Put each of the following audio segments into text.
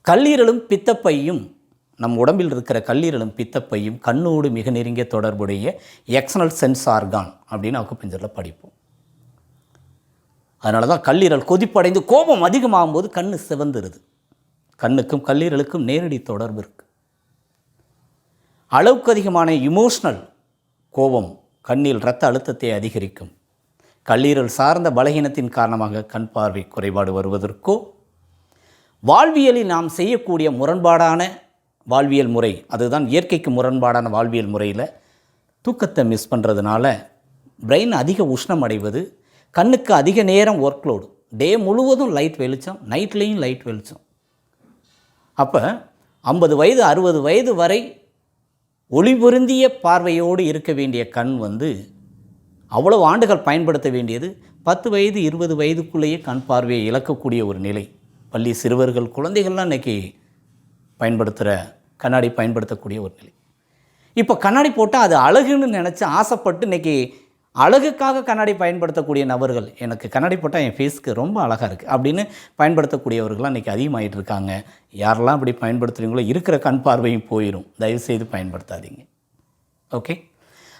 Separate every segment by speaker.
Speaker 1: கல்லீரலும் பித்தப்பையும் நம் உடம்பில் இருக்கிற கல்லீரலும் பித்தப்பையும் கண்ணோடு மிக நெருங்கிய தொடர்புடைய எக்ஸ்டர்னல் சென்ஸ் ஆர்கான் அப்படின்னு அக்குபஞ்சரில் படிப்போம். அதனால தான் கல்லீரல் கொதிப்படைந்து கோபம் அதிகமாகும் போது கண் சிவந்துருது. கண்ணுக்கும் கல்லீரலுக்கும் நேரடி தொடர்பு இருக்குது. அளவுக்கு அதிகமான இமோஷ்னல் கோபம் கண்ணில் இரத்த அழுத்தத்தை அதிகரிக்கும். கல்லீரல் சார்ந்த பலகீனத்தின் காரணமாக கண் பார்வை குறைபாடு வருவதற்கோ, வாழ்வியலில் நாம் செய்யக்கூடிய முரண்பாடான வாழ்வியல் முறை, அதுதான் இயற்கைக்கு முரண்பாடான வாழ்வியல் முறையில் தூக்கத்தை மிஸ் பண்ணுறதுனால பிரெயின் அதிக உஷ்ணம் அடைவது, கண்ணுக்கு அதிக நேரம் ஒர்க்லோடு, டே முழுவதும் லைட் வெளிச்சம், நைட்லேயும் லைட் வெளிச்சம். அப்போ 50 வயது 60 வயது வரை ஒளி பொருந்திய பார்வையோடு இருக்க வேண்டிய கண் அவ்வளவு ஆண்டுகள் பயன்படுத்த வேண்டியது 10 வயது 20 வயதுக்குள்ளேயே கண் பார்வையை இழக்கக்கூடிய ஒரு நிலை. பள்ளி சிறுவர்கள் குழந்தைகள்லாம் இன்றைக்கி பயன்படுத்துகிற கண்ணாடி பயன்படுத்தக்கூடிய ஒரு நிலை. இப்போ கண்ணாடி போட்டால் அது அழகுன்னு நினச்சி ஆசைப்பட்டு இன்றைக்கி அழகுக்காக கண்ணாடி பயன்படுத்தக்கூடிய நபர்கள், எனக்கு கண்ணாடி போட்டால் என் ஃபேஸ்க்கு ரொம்ப அழகாக இருக்குது அப்படின்னு பயன்படுத்தக்கூடியவர்கள்லாம் இன்றைக்கி அதிகமாகிட்டு இருக்காங்க. யாரெல்லாம் அப்படி பயன்படுத்துகிறீங்களோ இருக்கிற கண் பார்வையும் போயிடும். தயவுசெய்து பயன்படுத்தாதீங்க. ஓகே.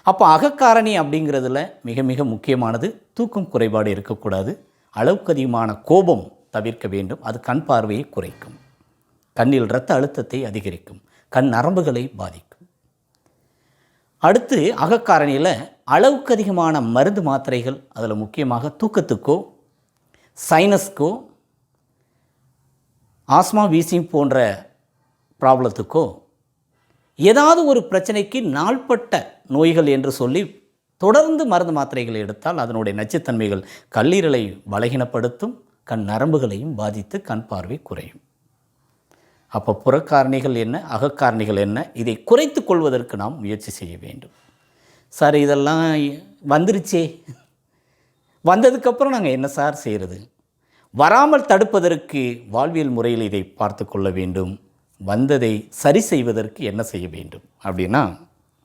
Speaker 1: அப்போ அகக்காரணி அப்படிங்கிறதுல மிக மிக முக்கியமானது தூக்கம் குறைபாடு இருக்கக்கூடாது. அளவுக்கு அதிகமான கோபம் தவிர்க்க வேண்டும். அது கண் பார்வையை குறைக்கும், கண்ணில் இரத்த அழுத்தத்தை அதிகரிக்கும், கண் நரம்புகளை பாதிக்கும். அடுத்து அகக்காரணியில் அளவுக்கு அதிகமான மருந்து மாத்திரைகள், அதில் முக்கியமாக தூக்கத்துக்கோ, சைனஸ்க்கோ, ஆஸ்மா வீசிங் போன்ற ப்ராப்ளத்துக்கோ, ஏதாவது ஒரு பிரச்சனைக்கு நாள்பட்ட நோய்கள் என்று சொல்லி தொடர்ந்து மருந்து மாத்திரைகள் எடுத்தால் அதனுடைய நச்சுத்தன்மைகள் கல்லீரலை பலகீனப்படுத்தும், கண் நரம்புகளையும் பாதித்து கண் பார்வை குறையும். அப்போ புறக்காரணிகள் என்ன, அகக்காரணிகள் என்ன, இதை குறைத்து கொள்வதற்கு நாம் முயற்சி செய்ய வேண்டும். சார் இதெல்லாம் வந்துருச்சே, வந்ததுக்கப்புறம் நாங்கள் என்ன சார் செய்கிறது? வராமல் தடுப்பதற்கு வாழ்வியல் முறையில் இதை பார்த்து கொள்ள வேண்டும். வந்ததை சரி செய்வதற்கு என்ன செய்ய வேண்டும் அப்படின்னா,